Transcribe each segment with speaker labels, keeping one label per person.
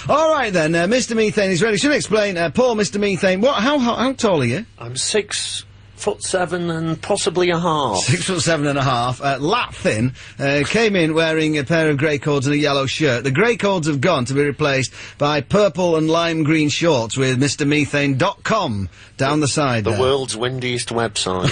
Speaker 1: All right then, Mr. Methane is ready. Should I explain, Paul, Mr. Methane, how tall are you?
Speaker 2: I'm 6'7" and possibly a half.
Speaker 1: 6'7½", lap thin, came in wearing a pair of grey cords and a yellow shirt. The grey cords have gone to be replaced by purple and lime green shorts with MrMethane.com down the side
Speaker 2: The
Speaker 1: there.
Speaker 2: world's windiest website.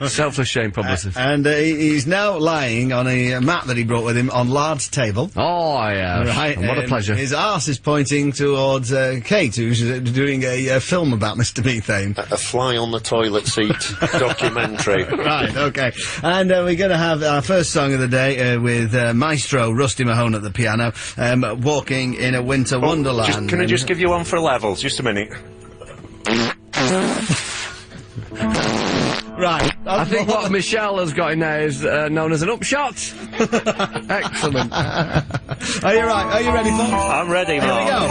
Speaker 3: Self-ashamed publicist.
Speaker 1: And he's now lying on a mat that he brought with him on Lard's table.
Speaker 3: Oh, yeah.
Speaker 1: Right,
Speaker 3: And what a pleasure.
Speaker 1: His arse is pointing towards Kate, who's doing a film about Mr. Methane.
Speaker 2: A fly on the toilet seat documentary.
Speaker 1: Right, okay. And we're going to have our first song of the day with Maestro Rusty Mahone at the piano, Walking in a Winter Wonderland.
Speaker 2: Can I just give you one for levels? Just a minute.
Speaker 1: Right.
Speaker 3: I think what Michelle has got in there is known as an upshot. Excellent.
Speaker 1: Are you right? Are you ready, Paul?
Speaker 2: I'm ready,
Speaker 1: Here we
Speaker 2: Mark.
Speaker 1: go.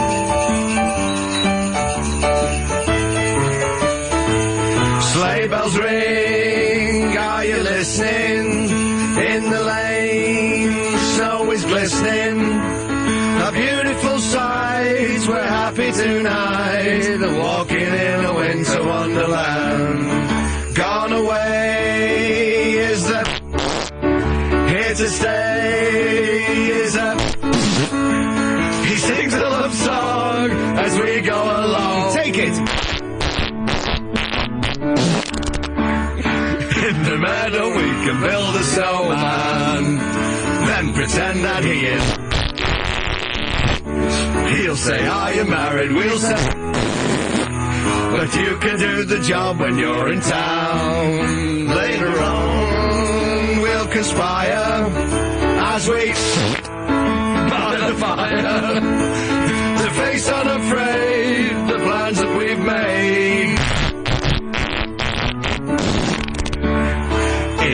Speaker 1: Sleigh bells ring, are you listening? In the lane, snow is glistening. A beautiful sight, we're happy tonight. Walking in a winter wonderland. Gone away is the here to stay is a he sings a love song as we go along. Take it. In the meadow we can build a snowman, then pretend that he is. He'll say, are you married? We'll say, but you can do the job when you're in town. Later on, we'll conspire as we by the fire to face unafraid the plans that we've made.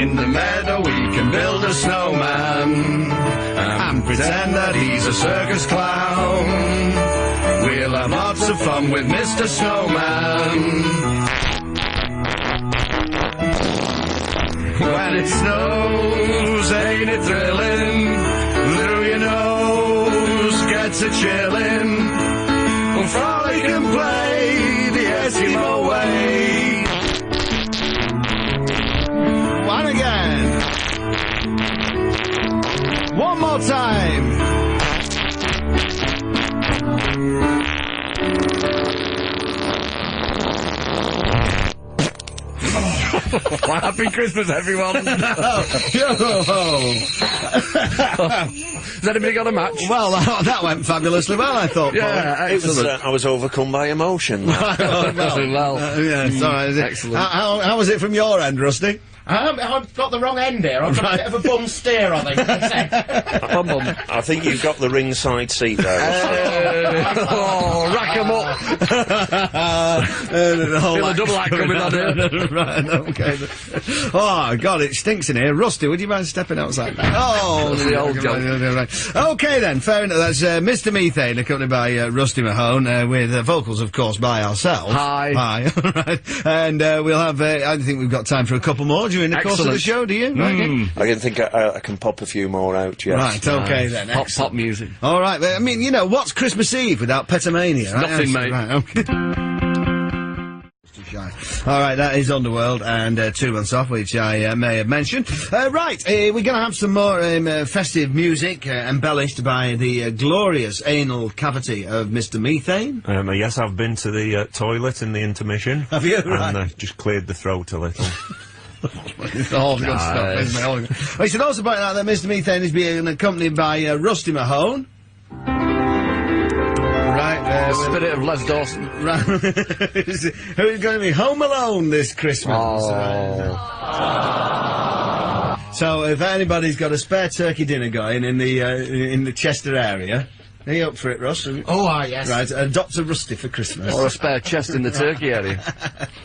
Speaker 1: In the meadow we can build a snowman and pretend that he's a circus clown. We'll have lots of fun with Mr. Snowman. When it snows, ain't it thrilling? Through your nose gets a chillin'. We'll frolic and play the Eskimo way. One again. One more time.
Speaker 3: Well, happy Christmas, everyone. Has anybody got a match?
Speaker 1: Well, that went fabulously well, I thought.
Speaker 3: Yeah, excellent.
Speaker 2: I was overcome by emotion.
Speaker 1: Well, yeah, sorry.
Speaker 3: Excellent.
Speaker 1: How was it from your end, Rusty?
Speaker 4: I've got the wrong end here. I've got a bit of a bum steer, I think.
Speaker 2: I think you've got the ringside seat there.
Speaker 3: Oh, rack 'em up. Feel a double act coming on here.
Speaker 1: Right, okay. Oh, God, it stinks in here. Rusty, would you mind stepping outside? Oh,
Speaker 3: the old joke.
Speaker 1: Right. Okay, then, fair enough. That's Mr. Methane, accompanied by Rusty Mahone, with vocals, of course, by ourselves.
Speaker 3: Hi.
Speaker 1: Hi, right. And we'll have, I think we've got time for a couple more during the course of the show, do you? Right,
Speaker 2: I can think I can pop a few more out, yes.
Speaker 1: Right, okay then.
Speaker 3: Pop music.
Speaker 1: All right, I mean, you know, what's Christmas Eve without Petomania? Right?
Speaker 3: Nothing, mate.
Speaker 1: Right, okay. All right, that is Underworld and 2 months off, which I may have mentioned. Right, we're going to have some more festive music embellished by the glorious anal cavity of Mr. Methane.
Speaker 5: Yes, I've been to the toilet in the intermission.
Speaker 1: Have you? Right.
Speaker 5: And just cleared the throat a little.
Speaker 1: It's all good stuff, isn't it? All good. We should also point out that Mr. Methane is being accompanied by Rusty Mahone. Right,
Speaker 3: The spirit of Les Dawson.
Speaker 1: Right. Who's going to be home alone this Christmas?
Speaker 3: Oh.
Speaker 1: So if anybody's got a spare turkey dinner going in the Chester area, are you up for it, Russ?
Speaker 4: Oh, yes.
Speaker 1: Right, adopt a Rusty for Christmas.
Speaker 3: Or a spare chest in the turkey area.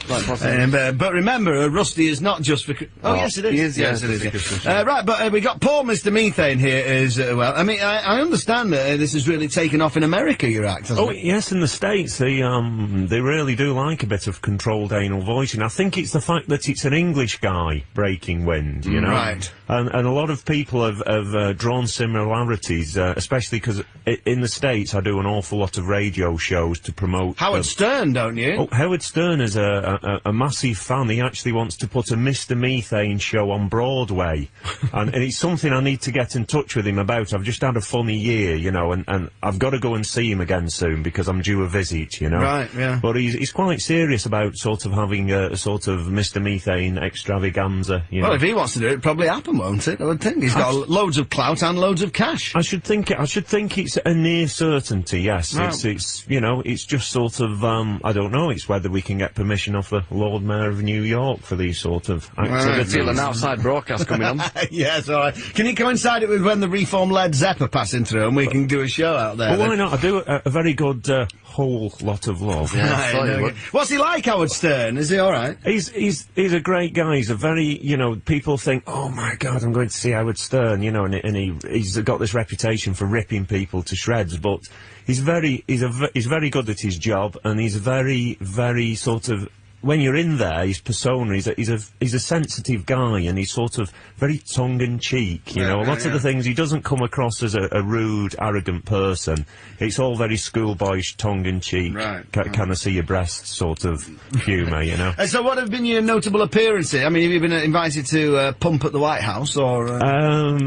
Speaker 3: Quite possible.
Speaker 1: But remember, Rusty is not just for... Oh, yes, it is.
Speaker 3: He is,
Speaker 1: yes,
Speaker 3: yes,
Speaker 1: it is.
Speaker 3: for Christmas, yeah.
Speaker 1: Right, but we got Paul Mr. Methane here as well. I mean, I understand that this has really taken off in America, your act, hasn't
Speaker 5: Oh,
Speaker 1: it?
Speaker 5: yes, in the States, they really do like a bit of controlled anal voicing. I think it's the fact that it's an English guy breaking wind, you know?
Speaker 1: Right.
Speaker 5: And a lot of people have drawn similarities, especially because in the States, I do an awful lot of radio shows to promote...
Speaker 3: Howard Stern, don't you?
Speaker 5: Oh, Howard Stern is a massive fan. He actually wants to put a Mr. Methane show on Broadway. and it's something I need to get in touch with him about. I've just had a funny year, you know, and I've got to go and see him again soon because I'm due a visit, you know.
Speaker 3: Right, yeah.
Speaker 5: But he's quite serious about sort of having a sort of Mr. Methane extravaganza, you know.
Speaker 3: Well, if he wants to do it, it'll probably happen, won't it? I would think. He's got loads of clout and loads of cash.
Speaker 5: I should think it's a near certainty, yes.
Speaker 3: Right.
Speaker 5: It's, you know, it's just sort of, I don't know, it's whether we can get permission off the Lord Mayor of New York for these sort of activities.
Speaker 3: Feel an outside broadcast coming on.
Speaker 4: Yes, all right. Can you coincide it with when the reformed Led Zepp are passing through and we can do a show out there?
Speaker 5: Well, why not? I do a very good whole lot of love.
Speaker 3: Yeah,
Speaker 4: Right,
Speaker 3: sorry,
Speaker 4: okay.
Speaker 3: what-
Speaker 4: What's he like, Howard Stern? Is he all right?
Speaker 5: He's a great guy. He's a very, you know, people think, oh my God, I'm going to see Howard Stern, you know, and he's got this reputation for ripping people to shreds, but he's very good at his job, and he's very sort of, when you're in there, his persona, he's a sensitive guy, and he's sort of very tongue-in-cheek, you know. A lot of the things, he doesn't come across as a rude, arrogant person. It's all very schoolboyish, tongue-in-cheek,
Speaker 4: Right.
Speaker 5: can I see your breasts sort of humour, you know.
Speaker 4: So what have been your notable appearances? I mean, have you been invited to Pump at the White House, or...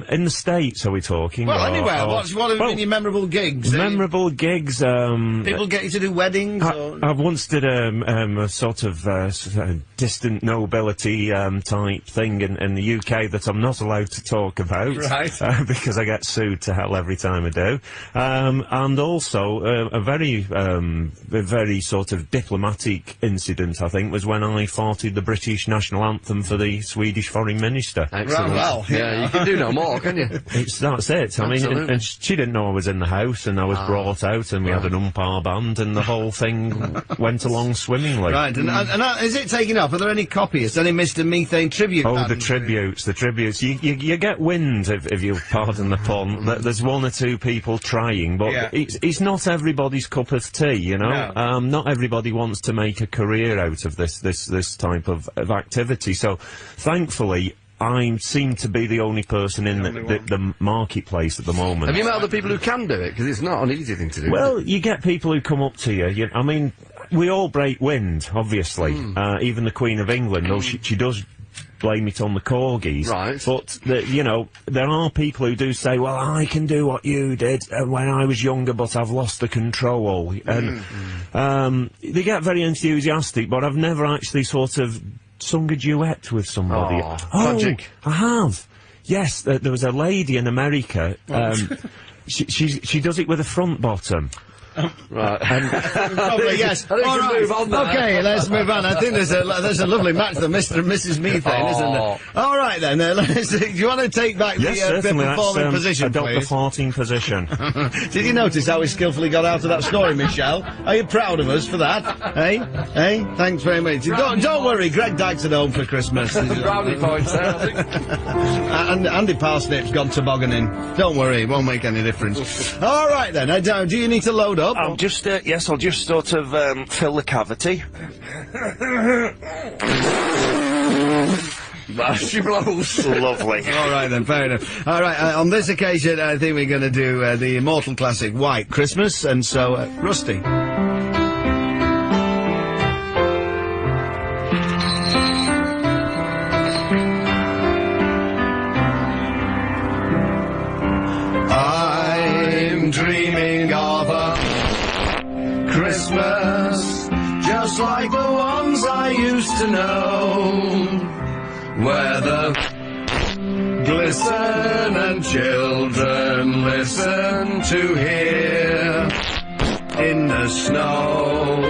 Speaker 5: In the States, are we talking?
Speaker 4: well,
Speaker 5: or-
Speaker 4: anywhere.
Speaker 5: or-
Speaker 4: What have been your memorable gigs?
Speaker 5: memorable gigs,
Speaker 4: People get you to do weddings, or...
Speaker 5: I once did a sort of distant nobility type thing in the UK that I'm not allowed to talk about,
Speaker 4: Right.
Speaker 5: because I get sued to hell every time I do. And also a very sort of diplomatic incident, I think, was when I farted the British national anthem for the Swedish Foreign Minister.
Speaker 3: Excellent.
Speaker 4: well,
Speaker 3: yeah, you can do no more, can you?
Speaker 5: That's it. I mean,
Speaker 3: Absolutely.
Speaker 5: and she didn't know I was in the house, and I was brought out, and we had an umpire band, and the whole thing went along swimmingly.
Speaker 4: Right, and is it taking off? Are there any copyists? Any Mr. Methane tribute
Speaker 5: Oh,
Speaker 4: bands?
Speaker 5: the tributes. You get wind, if you'll pardon the pun, that there's one or two people trying, but
Speaker 4: Yeah.
Speaker 5: it's not everybody's cup of tea, you know?
Speaker 4: No.
Speaker 5: Not everybody wants to make a career out of this type of activity, so thankfully, I seem to be the only person in the marketplace at the moment.
Speaker 3: Have you met other people who can do it? Because it's not an easy thing to do.
Speaker 5: Well, you get people who come up to you. I mean, we all break wind, obviously. Even the Queen of England, though she does blame it on the corgis.
Speaker 3: Right.
Speaker 5: But, you know, there are people who do say, well, I can do what you did when I was younger, but I've lost the control. And they get very enthusiastic, but I've never actually sort of sung a duet with somebody.
Speaker 3: Oh, tragic.
Speaker 5: I have. Yes, there was a lady in America. She does it with a front bottom.
Speaker 3: Right.
Speaker 4: Probably, yes.
Speaker 3: I think we
Speaker 4: All
Speaker 3: can
Speaker 4: right.
Speaker 3: move on now.
Speaker 4: Okay, let's move on. I think there's a lovely match, the Mr. and Mrs. Methane, isn't there? All right, then. Do you want to take back
Speaker 5: Yes,
Speaker 4: the
Speaker 5: certainly.
Speaker 4: performing
Speaker 5: That's
Speaker 4: position,
Speaker 5: adopt the
Speaker 4: please?
Speaker 5: farting position.
Speaker 4: Did you notice how we skillfully got out of that story, Michelle? Are you proud of us for that? Hey? Hey? Thanks very much. Don't worry, Greg Dyke's at home for Christmas.
Speaker 3: Brownie points there, I think.
Speaker 4: And Andy Parsnip's gone tobogganing. Don't worry, it won't make any difference. All right, then. Do you need to load up?
Speaker 2: I'll just, yes, I'll just sort of fill the cavity.
Speaker 3: She blows.
Speaker 2: Lovely.
Speaker 4: All right, then, fair enough. All right, on this occasion, I think we're going to do the immortal classic White Christmas, and so, Rusty. I'm dreaming of a Christmas just like the ones I used to know, where the glisten and children listen to hear in the snow.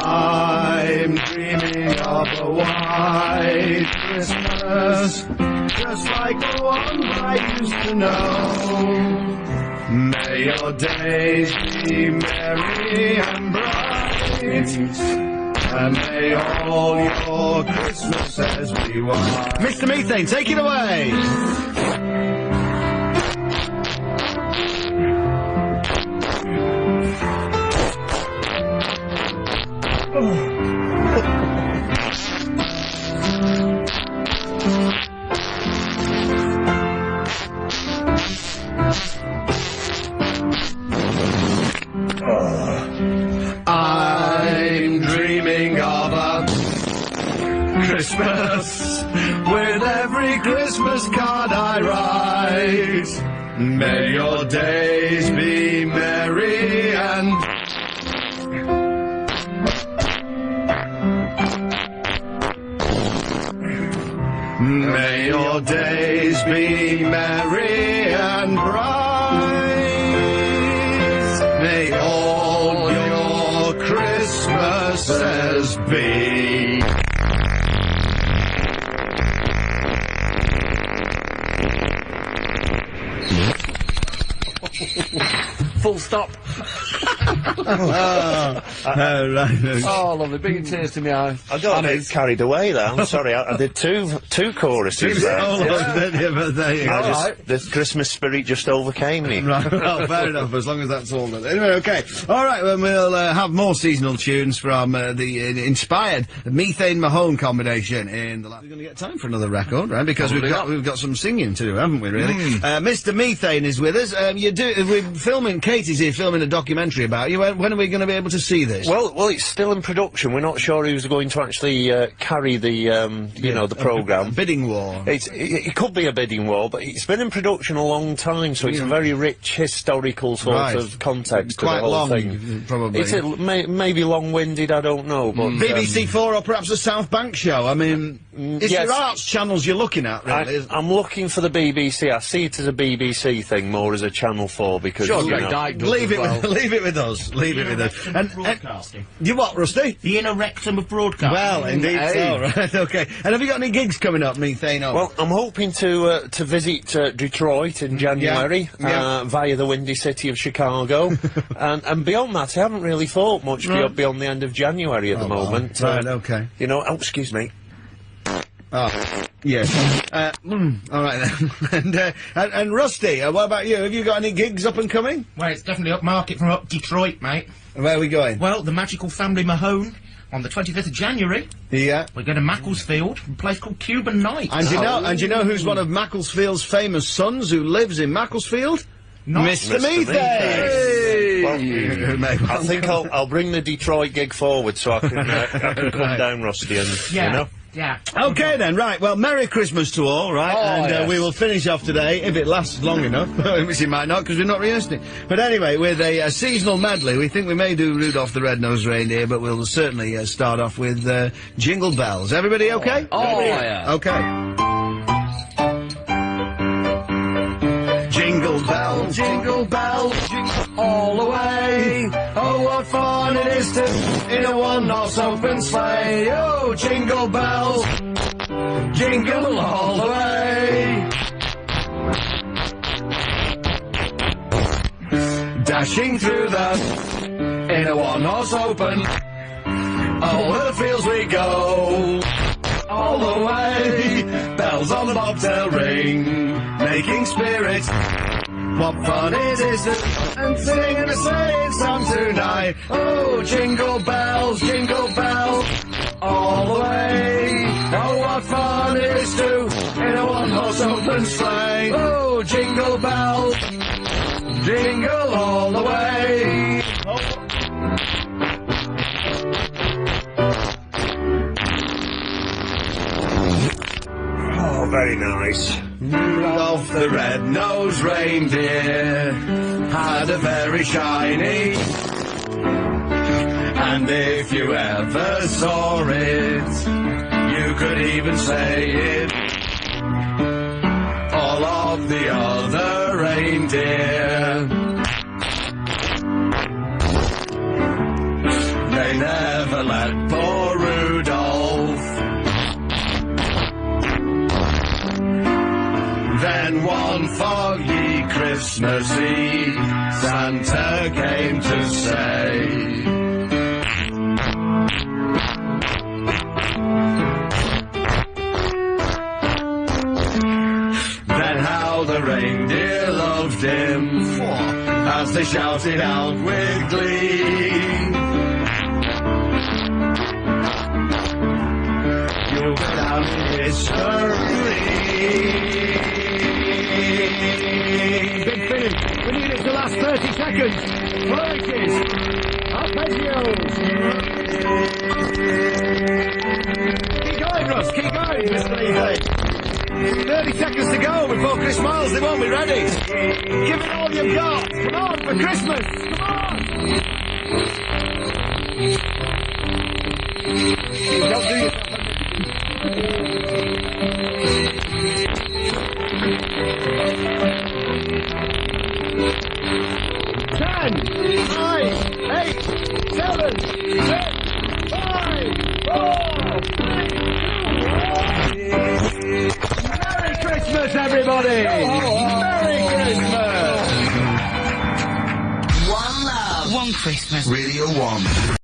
Speaker 4: I'm dreaming of a white Christmas, just like the one I used to know. May your days be merry and bright, and may all your Christmases be white. Mr. Methane, take it away!
Speaker 1: Christmas with every Christmas card I write. May your days be merry and... May your days be merry and bright. May all your Christmases be.
Speaker 3: Full stop.
Speaker 1: Right.
Speaker 3: Oh, lovely. Bringing tears to my eyes.
Speaker 2: I got a bit carried away there. I'm sorry. I did two choruses there. The Christmas spirit just overcame me.
Speaker 1: Right, well, fair enough, as long as that's all done. Anyway, okay. All right, well, we'll have more seasonal tunes from the inspired Methane Mahone combination in the last... We're going to get time for another record, right? Because we've got some singing to do, haven't we, really? Mr. Methane is with us. We're filming, Katie's here filming a documentary about you. When are we going to be able to see this?
Speaker 2: Well, it's still in production. We're not sure who's going to actually carry the, you know, the programme.
Speaker 1: Bidding war.
Speaker 2: It could be a bidding war, but it's been in production a long time, so it's a very rich historical sort of context to the whole
Speaker 1: long,
Speaker 2: thing.
Speaker 1: Probably.
Speaker 2: It's maybe long-winded, I don't know, but...
Speaker 1: BBC 4 or perhaps the South Bank show, I mean... It's your arts channels you're looking at, really.
Speaker 2: I'm looking for the BBC. I see it as a BBC thing, more as a Channel 4, because,
Speaker 3: Sure,
Speaker 2: you know...
Speaker 1: Leave it with us. Leave it with us. And
Speaker 6: broadcasting.
Speaker 1: You what, Rusty?
Speaker 6: The inner rectum of broadcasting.
Speaker 1: Well, indeed so, right, okay. And have you got any gigs coming up, Methane?
Speaker 2: Well, I'm hoping to visit Detroit in January, via the windy city of Chicago, and beyond that, I haven't really thought much beyond the end of January at the moment.
Speaker 1: Right, okay.
Speaker 2: You know, excuse me.
Speaker 1: Oh, yes. All right then. And Rusty, what about you? Have you got any gigs up and coming?
Speaker 6: Well, it's definitely upmarket from up Detroit, mate.
Speaker 1: Where are we going?
Speaker 6: Well, the magical family Mahone on the 25th of January.
Speaker 1: Yeah.
Speaker 6: We're going to Macclesfield, a place called Cuban Night.
Speaker 1: And you know who's one of Macclesfield's famous sons who lives in Macclesfield?
Speaker 6: Mr.
Speaker 1: Methane!
Speaker 2: Well, I think I'll bring the Detroit gig forward so I can come down, Rusty, and you know.
Speaker 6: Yeah.
Speaker 1: Okay then, right, well, Merry Christmas to all, right, we will finish off today, if it lasts long enough, which it might not, because we're not rehearsing it. But anyway, with a seasonal medley, we think we may do Rudolph the Red-Nosed Reindeer, but we'll certainly start off with Jingle Bells. Everybody okay?
Speaker 3: Oh, yeah.
Speaker 1: Okay. Jingle bells, jingle all the way. Oh, what fun it is to in a one-horse open sleigh. Oh, jingle bells, jingle all the way. Dashing through in a one-horse open. Over the fields we go. All the way, bells on the bobtail ring, making spirits. What fun it is to and sing a sleighing song tonight. Oh, jingle bells, all the way. Oh, what fun it is to in a one-horse open sleigh. Oh, jingle bells, jingle all the way.
Speaker 2: Oh, very nice.
Speaker 1: Rudolph the Red-Nosed Reindeer had a very shiny, and if you ever saw it, you could even say it. All of the other reindeer, they never let poor Rudolph. Then one foggy Christmas Eve, Santa came to say, then how the reindeer loved him, as they shouted out with glee. You'll go down in history. Big finish. We need it to last 30 seconds. Prices. Arpeggios. Keep going, Christmas. Keep going, Mr. Easy. 30 seconds to go before Chris Miles. They won't be ready. Give it all you've got. Come on, for Christmas. Come on. Don't do yourself. 10, 9, 8, 7, 6, 5, 4, 3, 2, 1. Merry Christmas, everybody! Merry Christmas!
Speaker 7: One love.
Speaker 8: One Christmas.
Speaker 7: Radio 1.